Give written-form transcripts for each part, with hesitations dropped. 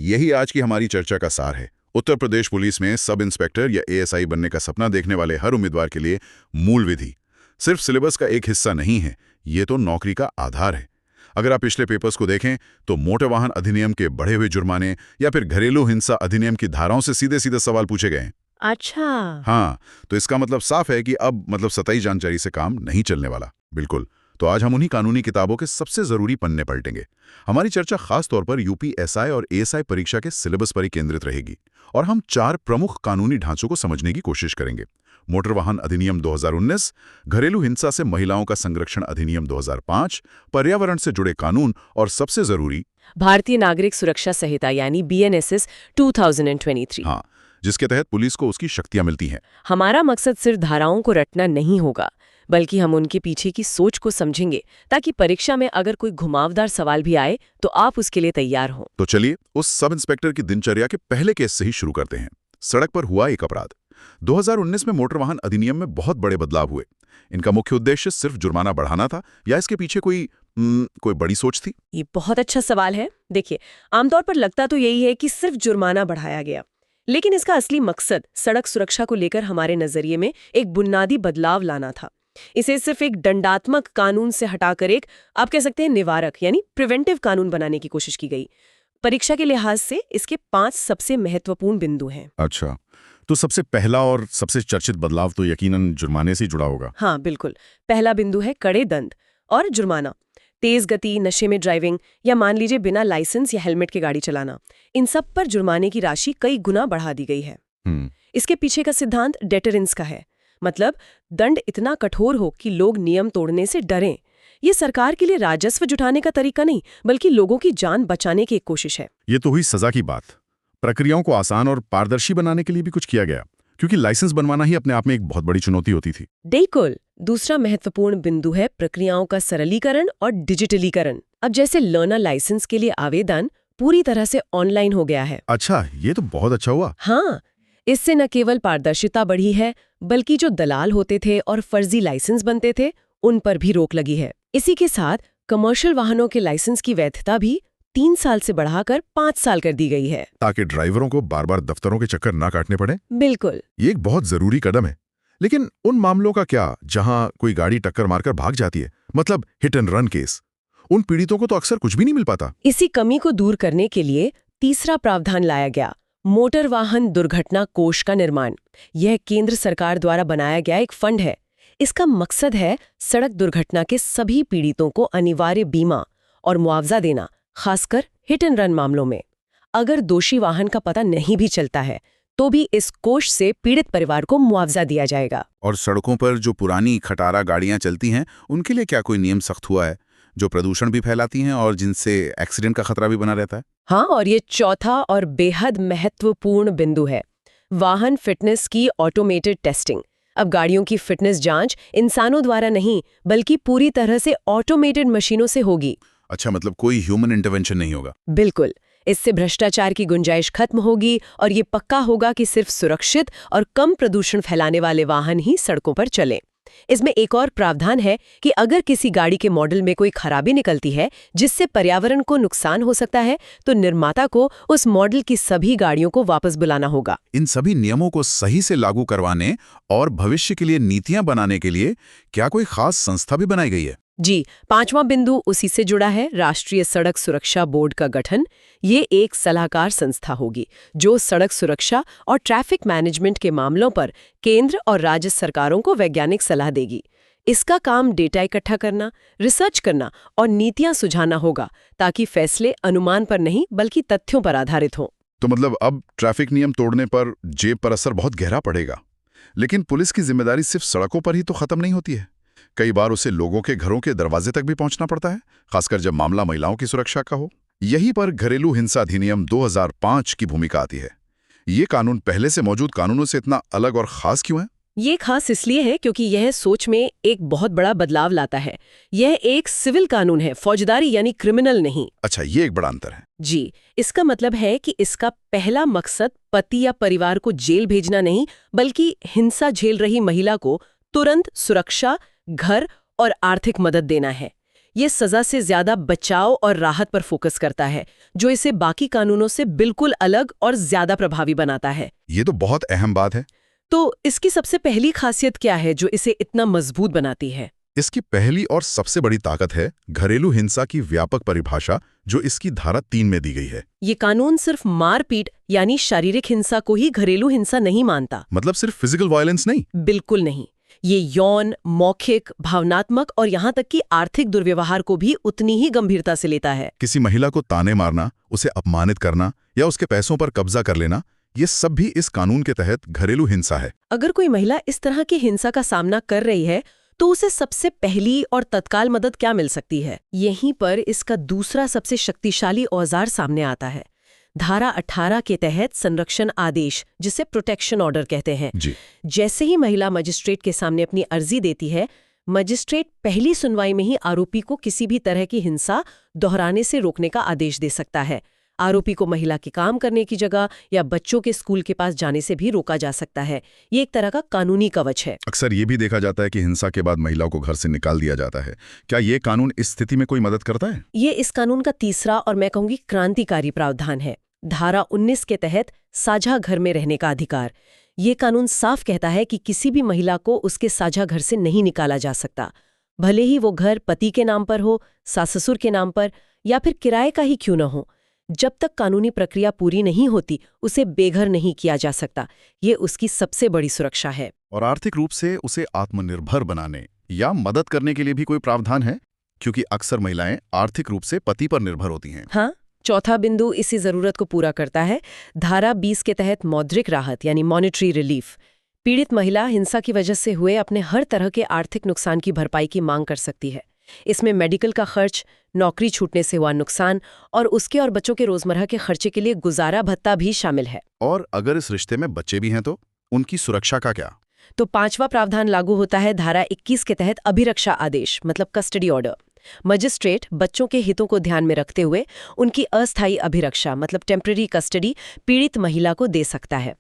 यही आज की हमारी चर्चा का सार है। उत्तर प्रदेश पुलिस में सब इंस्पेक्टर या एएसआई बनने का सपना देखने वाले हर उम्मीदवार के लिए मूल विधि सिर्फ सिलेबस का एक हिस्सा नहीं है, ये तो नौकरी का आधार है। अगर आप पिछले पेपर्स को देखें तो मोटर वाहन अधिनियम के बढ़े हुए जुर्माने या फिर घरेलू हिंसा अधिनियम की धाराओं से सीधे सीधे सवाल पूछे गए हैं। अच्छा। हाँ, तो इसका मतलब साफ है कि अब सतही जानकारी से काम नहीं चलने वाला। बिल्कुल। तो आज हम उन्हीं कानूनी किताबों के सबसे जरूरी पन्ने पलटेंगे। हमारी चर्चा खास तौर पर यूपीएसआई और एएसआई परीक्षा के सिलेबस पर ही केंद्रित रहेगी और हम 4 प्रमुख कानूनी ढांचों को समझने की कोशिश करेंगे। मोटर वाहन अधिनियम 2019, घरेलू हिंसा से महिलाओं का संरक्षण अधिनियम 2005, पर्यावरण से जुड़े कानून और सबसे जरूरी भारतीय नागरिक सुरक्षा संहिता यानी BNSS 2023। हाँ, जिसके तहत पुलिस को उसकी शक्तियां मिलती हैं। हमारा मकसद सिर्फ धाराओं को रटना नहीं होगा, बल्कि हम उनके पीछे की सोच को समझेंगे ताकि परीक्षा में अगर कोई घुमावदार सवाल भी आए तो आप उसके लिए तैयार हों। तो चलिए उस सब इंस्पेक्टर की दिनचर्या के पहले केस से ही शुरू करते हैं। सड़क पर हुआ एक अपराध। 2019 में मोटर वाहन अधिनियम में बहुत बड़े बदलाव हुए। इनका मुख्य उद्देश्य सिर्फ जुर्माना बढ़ाना था या इसके पीछे कोई बड़ी सोच थी? ये बहुत अच्छा सवाल है। देखिए, आमतौर पर लगता तो यही है कि सिर्फ जुर्माना बढ़ाया गया, लेकिन इसका असली मकसद सड़क सुरक्षा को लेकर हमारे नजरिए में एक बुनियादी बदलाव लाना था। इसे सिर्फ एक दंडात्मक कानून से हटाकर एक, आप कह सकते हैं, निवारक यानी प्रिवेंटिव कानून बनाने की कोशिश की गई। परीक्षा के लिहाज से इसके 5 सबसे महत्वपूर्ण बिंदु हैं। अच्छा, तो सबसे पहला और सबसे चर्चित बदलाव तो यकीनन जुर्माने से जुड़ा होगा। हाँ, बिल्कुल। पहला बिंदु है कड़े दंड और जुर्माना। तेज गति, नशे में ड्राइविंग या मान लीजिए बिना लाइसेंस या हेलमेट के गाड़ी चलाना, इन सब पर जुर्माने की राशि कई गुना बढ़ा दी गई है। इसके पीछे का सिद्धांत डेटरेंस का है, मतलब दंड इतना कठोर हो कि लोग नियम तोड़ने से डरें। ये सरकार के लिए राजस्व जुटाने का तरीका नहीं, बल्कि लोगों की जान बचाने की एक कोशिश है। ये तो हुई सजा की बात। प्रक्रियाओं को आसान और पारदर्शी बनाने के लिए भी कुछ किया गया, क्योंकि लाइसेंस बनवाना ही अपने आप में एक बहुत बड़ी चुनौती होती थी। बिल्कुल। दूसरा महत्वपूर्ण बिंदु है प्रक्रियाओं का सरलीकरण और डिजिटलीकरण। अब जैसे लर्नर लाइसेंस के लिए आवेदन पूरी तरह से ऑनलाइन हो गया है। अच्छा, ये तो बहुत अच्छा हुआ। हाँ, इससे न केवल पारदर्शिता बढ़ी है, बल्कि जो दलाल होते थे और फर्जी लाइसेंस बनते थे, उन पर भी रोक लगी है। इसी के साथ कमर्शियल वाहनों के लाइसेंस की वैधता भी 3 साल से बढ़ाकर 5 साल कर दी गई है, ताकि ड्राइवरों को बार बार दफ्तरों के चक्कर ना काटने पड़े। बिल्कुल। ये एक बहुत जरूरी कदम है। लेकिन उन मामलों का क्या जहां कोई गाड़ी टक्कर मारकर भाग जाती है, मतलब हिट एंड रन केस, उन पीड़ितों को तो अक्सर कुछ भी नहीं मिल पाता। इसी कमी को दूर करने के लिए तीसरा प्रावधान लाया गया, मोटर वाहन दुर्घटना कोष का निर्माण। यह केंद्र सरकार द्वारा बनाया गया एक फंड है। इसका मकसद है सड़क दुर्घटना के सभी पीड़ितों को अनिवार्य बीमा और मुआवजा देना, खासकर हिट एंड रन मामलों में। अगर दोषी वाहन का पता नहीं भी चलता है तो भी इस कोष से पीड़ित परिवार को मुआवजा दिया जाएगा। और सड़कों पर जो पुरानी खटारा गाड़ियां चलती हैं, उनके लिए क्या कोई नियम सख्त हुआ है, जो प्रदूषण भी फैलाती हैं और जिनसे एक्सीडेंट का खतरा भी बना रहता है? हाँ, और ये चौथा और बेहद महत्वपूर्ण बिंदु है, वाहन फिटनेस की ऑटोमेटेड टेस्टिंग। अब गाड़ियों की फिटनेस जांच इंसानों द्वारा नहीं, बल्कि पूरी तरह से ऑटोमेटेड मशीनों से होगी। अच्छा, मतलब कोई ह्यूमन इंटरवेंशन नहीं होगा? बिल्कुल। इससे भ्रष्टाचार की गुंजाइश खत्म होगी और ये पक्का होगा कि सिर्फ सुरक्षित और कम प्रदूषण फैलाने वाले वाहन ही सड़कों पर चलें। इसमें एक और प्रावधान है कि अगर किसी गाड़ी के मॉडल में कोई खराबी निकलती है जिससे पर्यावरण को नुकसान हो सकता है, तो निर्माता को उस मॉडल की सभी गाड़ियों को वापस बुलाना होगा। इन सभी नियमों को सही से लागू करवाने और भविष्य के लिए नीतियां बनाने के लिए क्या कोई खास संस्था भी बनाई गई है? जी, 5वां बिंदु उसी से जुड़ा है, राष्ट्रीय सड़क सुरक्षा बोर्ड का गठन। ये एक सलाहकार संस्था होगी जो सड़क सुरक्षा और ट्रैफिक मैनेजमेंट के मामलों पर केंद्र और राज्य सरकारों को वैज्ञानिक सलाह देगी। इसका काम डेटा इकट्ठा करना, रिसर्च करना और नीतियां सुझाना होगा, ताकि फैसले अनुमान पर नहीं बल्कि तथ्यों पर आधारित हों। तो मतलब अब ट्रैफिक नियम तोड़ने पर जेब पर असर बहुत गहरा पड़ेगा। लेकिन पुलिस की जिम्मेदारी सिर्फ सड़कों पर ही तो खत्म नहीं होती है। कई बार उसे लोगों के घरों के दरवाजे तक भी पहुंचना पड़ता है, खासकर जब मामला महिलाओं की सुरक्षा का हो। यहीं पर घरेलू हिंसा अधिनियम 2005 की भूमिका आती है। ये कानून पहले से मौजूद कानूनों से इतना अलग और खास क्यों है? ये खास इसलिए है क्योंकि यह सोच में एक बहुत बड़ा बदलाव लाता है। यह एक सिविल कानून है, फौजदारी यानी क्रिमिनल नहीं। अच्छा, ये एक बड़ा अंतर है। जी, इसका मतलब है कि इसका पहला मकसद पति या परिवार को जेल भेजना नहीं, बल्कि हिंसा झेल रही महिला को तुरंत सुरक्षा, घर और आर्थिक मदद देना है। ये सजा से ज्यादा बचाव और राहत पर फोकस करता है, जो इसे बाकी कानूनों से बिल्कुल अलग और ज्यादा प्रभावी बनाता है। ये तो बहुत अहम बात है। तो इसकी सबसे पहली खासियत क्या है जो इसे इतना मजबूत बनाती है? इसकी पहली और सबसे बड़ी ताकत है घरेलू हिंसा की व्यापक परिभाषा, जो इसकी धारा 3 में दी गई है। ये कानून सिर्फ मारपीट यानी शारीरिक हिंसा को ही घरेलू हिंसा नहीं मानता। मतलब सिर्फ फिजिकल वायलेंस नहीं? बिल्कुल नहीं। ये यौन, मौखिक, भावनात्मक और यहाँ तक कि आर्थिक दुर्व्यवहार को भी उतनी ही गंभीरता से लेता है। किसी महिला को ताने मारना, उसे अपमानित करना या उसके पैसों पर कब्जा कर लेना, ये सब भी इस कानून के तहत घरेलू हिंसा है। अगर कोई महिला इस तरह की हिंसा का सामना कर रही है तो उसे सबसे पहली और तत्काल मदद क्या मिल सकती है? यहीं पर इसका दूसरा सबसे शक्तिशाली औजार सामने आता है। धारा 18 के तहत संरक्षण आदेश, जिसे प्रोटेक्शन ऑर्डर कहते हैं। जी। जैसे ही महिला मजिस्ट्रेट के सामने अपनी अर्जी देती है, मजिस्ट्रेट पहली सुनवाई में ही आरोपी को किसी भी तरह की हिंसा दोहराने से रोकने का आदेश दे सकता है। आरोपी को महिला के काम करने की जगह या बच्चों के स्कूल के पास जाने से भी रोका जा सकता है। ये एक तरह का कानूनी कवच है। अक्सर ये भी देखा जाता है कि हिंसा के बाद महिला को घर से निकाल दिया जाता है। क्या ये कानून इस स्थिति में कोई मदद करता है? ये इस कानून का तीसरा और मैं कहूंगी क्रांतिकारी प्रावधान है। धारा 19 के तहत साझा घर में रहने का अधिकार। ये कानून साफ कहता है कि किसी भी महिला को उसके साझा घर से नहीं निकाला जा सकता, भले ही वो घर पति के नाम पर हो, सास-ससुर के नाम पर या फिर किराए का ही क्यों न हो। जब तक कानूनी प्रक्रिया पूरी नहीं होती, उसे बेघर नहीं किया जा सकता। ये उसकी सबसे बड़ी सुरक्षा है। और आर्थिक रूप से उसे आत्मनिर्भर बनाने या मदद करने के लिए भी कोई प्रावधान है? क्योंकि अक्सर महिलाएं आर्थिक रूप से पति पर निर्भर होती हैं। हाँ, चौथा बिंदु इसी जरूरत को पूरा करता है। धारा 20 के तहत मौद्रिक राहत यानी मॉनेटरी रिलीफ। पीड़ित महिला हिंसा की वजह से हुए अपने हर तरह के आर्थिक नुकसान की भरपाई की मांग कर सकती है। इसमें मेडिकल का खर्च, नौकरी छूटने से हुआ नुकसान और उसके और बच्चों के रोजमर्रा के खर्चे के लिए गुजारा भत्ता भी शामिल है। और अगर इस रिश्ते में बच्चे भी हैं तो उनकी सुरक्षा का क्या? तो पांचवा प्रावधान लागू होता है धारा 21 के तहत अभिरक्षा आदेश, मतलब कस्टडी ऑर्डर। मजिस्ट्रेट बच्चों के हितों को ध्यान में रखते हुए उनकी अस्थायी अभिरक्षा, मतलब टेम्पररी कस्टडी, पीड़ित महिला को दे सकता है।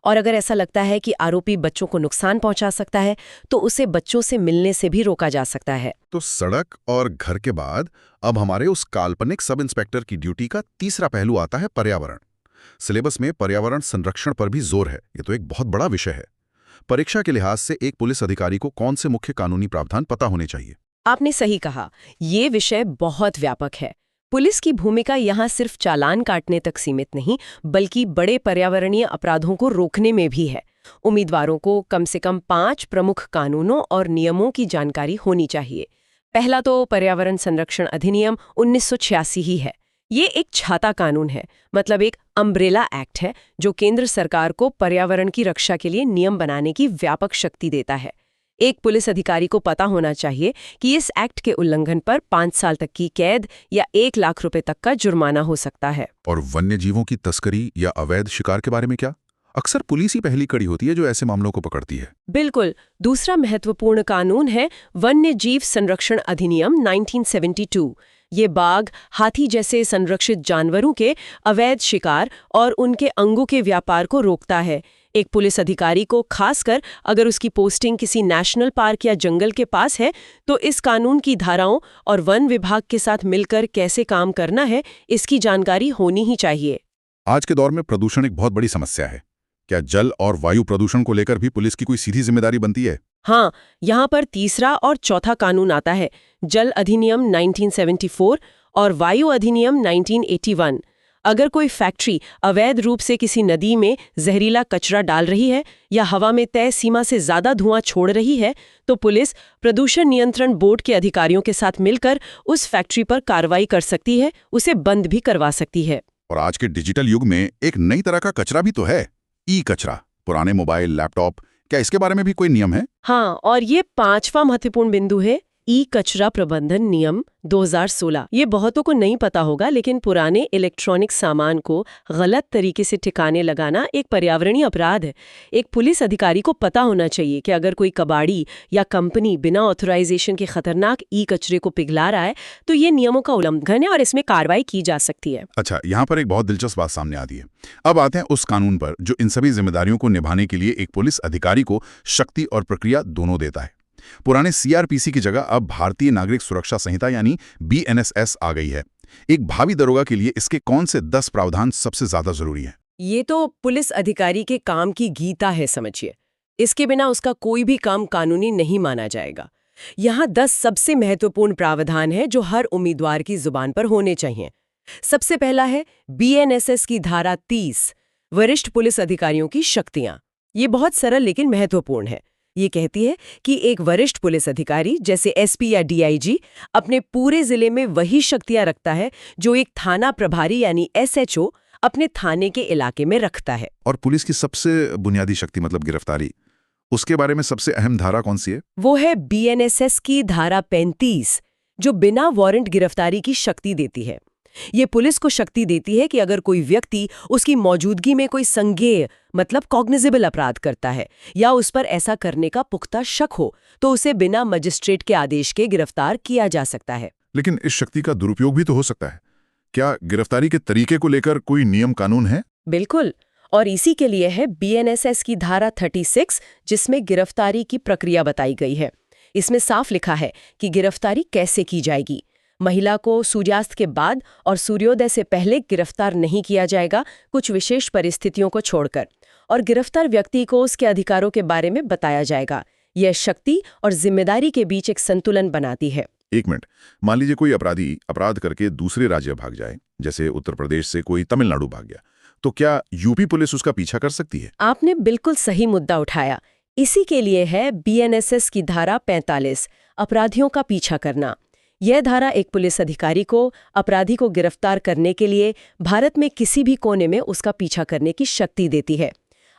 और अगर ऐसा लगता है कि आरोपी बच्चों को नुकसान पहुंचा सकता है तो उसे बच्चों से मिलने से भी रोका जा सकता है। तो सड़क और घर के बाद अब हमारे उस काल्पनिक सब इंस्पेक्टर की ड्यूटी का तीसरा पहलू आता है पर्यावरण। सिलेबस में पर्यावरण संरक्षण पर भी जोर है। ये तो एक बहुत बड़ा विषय है। परीक्षा के लिहाज से एक पुलिस अधिकारी को कौन से मुख्य कानूनी प्रावधान पता होने चाहिए? आपने सही कहा, ये विषय बहुत व्यापक है। पुलिस की भूमिका यहाँ सिर्फ चालान काटने तक सीमित नहीं, बल्कि बड़े पर्यावरणीय अपराधों को रोकने में भी है। उम्मीदवारों को कम से कम 5 प्रमुख कानूनों और नियमों की जानकारी होनी चाहिए। पहला तो पर्यावरण संरक्षण अधिनियम 1986 ही है। ये एक छाता कानून है, मतलब एक अम्ब्रेला एक्ट है जो केंद्र सरकार को पर्यावरण की रक्षा के लिए नियम बनाने की व्यापक शक्ति देता है। एक पुलिस अधिकारी को पता होना चाहिए कि इस एक्ट के उल्लंघन पर 5 साल तक की कैद या 1 लाख रुपए तक का जुर्माना हो सकता है। और वन्य जीवों की तस्करी या अवैध शिकार के बारे में क्या? अक्सर पुलिस ही पहली कड़ी होती है जो ऐसे मामलों को पकड़ती है। बिल्कुल। दूसरा महत्वपूर्ण कानून है वन्य जीव संरक्षण अधिनियम 1972। ये बाघ, हाथी जैसे संरक्षित जानवरों के अवैध शिकार और उनके अंगों के व्यापार को रोकता है। एक पुलिस अधिकारी को, खासकर अगर उसकी पोस्टिंग किसी नेशनल पार्क या जंगल के पास है, तो इस कानून की धाराओं और वन विभाग के साथ मिलकर कैसे काम करना है, इसकी जानकारी होनी ही चाहिए। आज के दौर में प्रदूषण एक बहुत बड़ी समस्या है। क्या जल और वायु प्रदूषण को लेकर भी पुलिस की कोई सीधी जिम्मेदारी बनती है? हाँ, यहाँ पर तीसरा और चौथा कानून आता है, जल अधिनियम 1974 और वायु अधिनियम 1981। अगर कोई फैक्ट्री अवैध रूप से किसी नदी में जहरीला कचरा डाल रही है या हवा में तय सीमा से ज्यादा धुआं छोड़ रही है, तो पुलिस प्रदूषण नियंत्रण बोर्ड के अधिकारियों के साथ मिलकर उस फैक्ट्री पर कार्रवाई कर सकती है, उसे बंद भी करवा सकती है। और आज के डिजिटल युग में एक नई तरह का कचरा भी तो है, ई कचरा। पुराने मोबाइल, लैपटॉप, क्या इसके बारे में भी कोई नियम है? हाँ, और ये 5वां महत्वपूर्ण बिंदु है ई कचरा प्रबंधन नियम 2016। ये बहुतों को नहीं पता होगा, लेकिन पुराने इलेक्ट्रॉनिक सामान को गलत तरीके से ठिकाने लगाना एक पर्यावरणीय अपराध है। एक पुलिस अधिकारी को पता होना चाहिए कि अगर कोई कबाड़ी या कंपनी बिना ऑथराइजेशन के खतरनाक ई कचरे को पिघला रहा है तो ये नियमों का उल्लंघन है और इसमें कार्रवाई की जा सकती है। अच्छा, यहाँ पर एक बहुत दिलचस्प बात सामने आती है। अब आते हैं उस कानून पर जो इन सभी जिम्मेदारियों को निभाने के लिए एक पुलिस अधिकारी को शक्ति और प्रक्रिया दोनों देता है। पुराने सीआरपीसी की जगह अब भारतीय नागरिक सुरक्षा संहिता यानी बीएनएसएस आ गई है। एक भावी दरोगा के लिए इसके कौन से 10 प्रावधान सबसे ज्यादा जरूरी हैं? ये तो पुलिस अधिकारी के काम की गीता है, समझिए। इसके बिना उसका कोई भी काम कानूनी नहीं माना जाएगा। यहाँ 10 सबसे महत्वपूर्ण प्रावधान हैं जो हर उम्मीदवार की जुबान पर होने चाहिए। सबसे पहला है बीएनएसएस की धारा 30, वरिष्ठ पुलिस अधिकारियों की शक्तियां। ये बहुत सरल लेकिन महत्वपूर्ण है। ये कहती है कि एक वरिष्ठ पुलिस अधिकारी जैसे एसपी या डीआईजी अपने पूरे जिले में वही शक्तियां रखता है जो एक थाना प्रभारी यानी एसएचओ अपने थाने के इलाके में रखता है। और पुलिस की सबसे बुनियादी शक्ति मतलब गिरफ्तारी, उसके बारे में सबसे अहम धारा कौन सी है? वो है बीएनएसएस की धारा 35, जो बिना वारंट गिरफ्तारी की शक्ति देती है। ये पुलिस को शक्ति देती है कि अगर कोई व्यक्ति उसकी मौजूदगी में कोई संज्ञेय मतलब कॉग्निजेबल अपराध करता है या उस पर ऐसा करने का पुख्ता शक हो तो उसे बिना मजिस्ट्रेट के आदेश के गिरफ्तार किया जा सकता है। लेकिन इस शक्ति का दुरुपयोग भी तो हो सकता है। क्या गिरफ्तारी के तरीके को लेकर कोई नियम कानून है? बिल्कुल, और इसी के लिए है बीएनएसएस की धारा 36, जिसमें गिरफ्तारी की प्रक्रिया बताई गई है। इसमें साफ लिखा है कि गिरफ्तारी कैसे की जाएगी। महिला को सूर्यास्त के बाद और सूर्योदय से पहले गिरफ्तार नहीं किया जाएगा, कुछ विशेष परिस्थितियों को छोड़कर, और गिरफ्तार व्यक्ति को उसके अधिकारों के बारे में बताया जाएगा। यह शक्ति और जिम्मेदारी के बीच एक संतुलन बनाती है। एक मिनट, मान लीजिए कोई अपराधी अपराध करके दूसरे राज्य भाग जाए, जैसे उत्तर प्रदेश से कोई तमिलनाडु भाग गया, तो क्या यूपी पुलिस उसका पीछा कर सकती है? आपने बिल्कुल सही मुद्दा उठाया। इसी के लिए है बीएनएसएस की धारा 45, अपराधियों का पीछा करना। यह धारा एक पुलिस अधिकारी को अपराधी को गिरफ्तार करने के लिए भारत में किसी भी कोने में उसका पीछा करने की शक्ति देती है।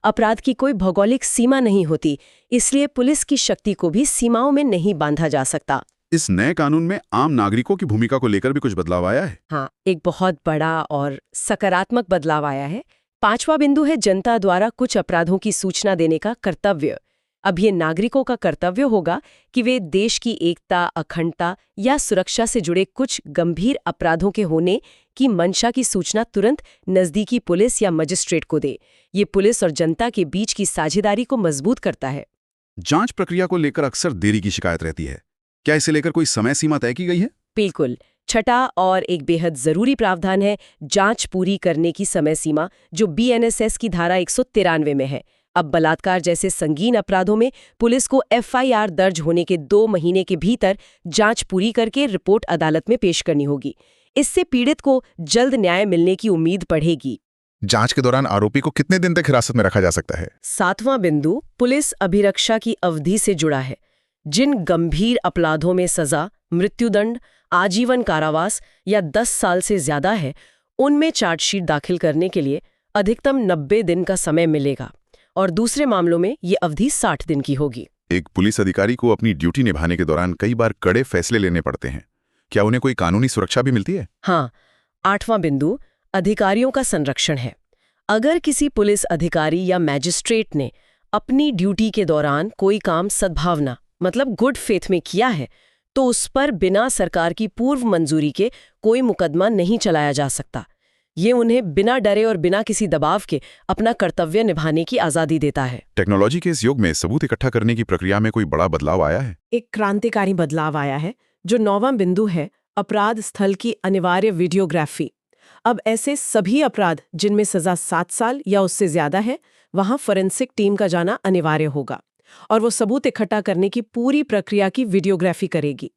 अपराध की कोई भौगोलिक सीमा नहीं होती, इसलिए पुलिस की शक्ति को भी सीमाओं में नहीं बांधा जा सकता। इस नए कानून में आम नागरिकों की भूमिका को लेकर भी कुछ बदलाव आया है? हाँ, एक बहुत बड़ा और सकारात्मक बदलाव आया है। 5वां बिंदु है जनता द्वारा कुछ अपराधों की सूचना देने का कर्तव्य। अब ये नागरिकों का कर्तव्य होगा कि वे देश की एकता, अखंडता या सुरक्षा से जुड़े कुछ गंभीर अपराधों के होने की मंशा की सूचना तुरंत नजदीकी पुलिस या मजिस्ट्रेट को दे। ये पुलिस और जनता के बीच की साझेदारी को मजबूत करता है। जांच प्रक्रिया को लेकर अक्सर देरी की शिकायत रहती है। क्या इसे लेकर कोई समय सीमा तय की गई है? बिल्कुल। छठा और एक बेहद जरूरी प्रावधान है जांच पूरी करने की समय सीमा, जो बीएनएसएस की धारा 193 में है। अब बलात्कार जैसे संगीन अपराधों में पुलिस को एफआईआर दर्ज होने के 2 महीने के भीतर जांच पूरी करके रिपोर्ट अदालत में पेश करनी होगी। इससे पीड़ित को जल्द न्याय मिलने की उम्मीद बढ़ेगी। जांच के दौरान आरोपी को कितने दिन तक हिरासत में रखा जा सकता है? 7वां बिंदु पुलिस अभिरक्षा की अवधि से जुड़ा है। जिन गंभीर अपराधों में सजा मृत्युदंड, आजीवन कारावास या 10 साल से ज्यादा है, उनमें चार्जशीट दाखिल करने के लिए अधिकतम 90 दिन का समय मिलेगा, और दूसरे मामलों में ये अवधि 60 दिन की होगी। एक पुलिस अधिकारी को अपनी ड्यूटी निभाने के दौरान कई बार कड़े फैसले लेने पड़ते हैं। क्या उन्हें कोई कानूनी सुरक्षा भी मिलती है? हाँ, 8वां बिंदु अधिकारियों का संरक्षण है। अगर किसी पुलिस अधिकारी या मैजिस्ट्रेट ने अपनी ड्यूटी के दौरान कोई काम सद्भावना मतलब गुड फेथ में किया है, तो उस पर बिना सरकार की पूर्व मंजूरी के कोई मुकदमा नहीं चलाया जा सकता। ये उन्हें बिना डरे और बिना किसी दबाव के अपना कर्तव्य निभाने की आज़ादी देता है। टेक्नोलॉजी के इस युग में सबूत इकट्ठा करने की प्रक्रिया में कोई बड़ा बदलाव आया है? एक क्रांतिकारी बदलाव आया है, जो 9वां बिंदु है अपराध स्थल की अनिवार्य वीडियोग्राफी। अब ऐसे सभी अपराध जिनमें सजा 7 साल या उससे ज्यादा है, वहां फोरेंसिक टीम का जाना अनिवार्य होगा और वो सबूत इकट्ठा करने की पूरी प्रक्रिया की वीडियोग्राफी करेगी।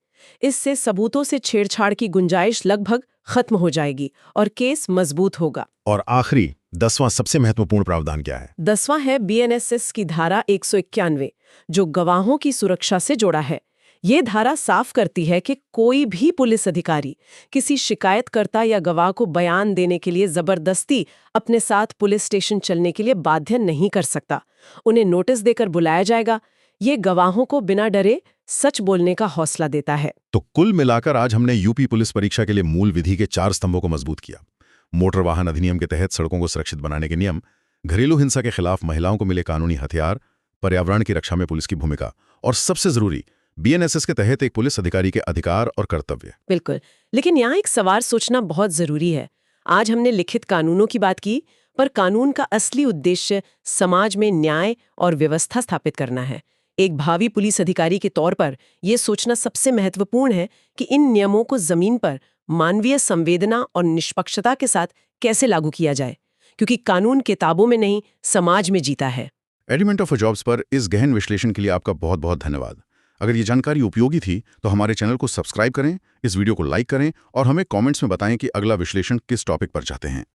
इससे सबूतों से छेड़छाड़ की गुंजाइश लगभग खत्म हो जाएगी और केस मजबूत होगा। और आखिरी 10वां सबसे महत्वपूर्ण प्रावधान क्या है? 10वां है बीएनएसएस की धारा 191, जो गवाहों की सुरक्षा से जुड़ा है। ये धारा साफ करती है कि कोई भी पुलिस अधिकारी किसी शिकायतकर्ता या गवाह को बयान देने के लिए जबरदस्ती अपने साथ पुलिस स्टेशन चलने के लिए बाध्य नहीं कर सकता। उन्हें नोटिस देकर बुलाया जाएगा। ये गवाहों को बिना डरे सच बोलने का हौसला देता है। तो कुल मिलाकर आज हमने यूपी पुलिस परीक्षा के लिए मूल विधि के 4 स्तंभों को मजबूत किया। मोटर वाहन अधिनियम के तहत सड़कों को सुरक्षित बनाने के नियम, घरेलू हिंसा के खिलाफ महिलाओं को मिले कानूनी हथियार, पर्यावरण की रक्षा में पुलिस की भूमिका, और सबसे जरूरी बीएनएसएस के तहत एक पुलिस अधिकारी के अधिकार और कर्तव्य। बिल्कुल, लेकिन यहाँ एक सवाल सोचना बहुत जरूरी है। आज हमने लिखित कानूनों की बात की, पर कानून का असली उद्देश्य समाज में न्याय और व्यवस्था स्थापित करना है। एक भावी पुलिस अधिकारी के तौर पर यह सोचना सबसे महत्वपूर्ण है कि इन नियमों को जमीन पर मानवीय संवेदना और निष्पक्षता के साथ कैसे लागू किया जाए, क्योंकि कानून किताबों में नहीं, समाज में जीता है। एलिमेंट ऑफ जॉब्स पर इस गहन विश्लेषण के लिए आपका बहुत बहुत धन्यवाद। अगर ये जानकारी उपयोगी थी तो हमारे चैनल को सब्सक्राइब करें, इस वीडियो को लाइक करें और हमें कमेंट्स में बताएं कि अगला विश्लेषण किस टॉपिक पर चाहते हैं।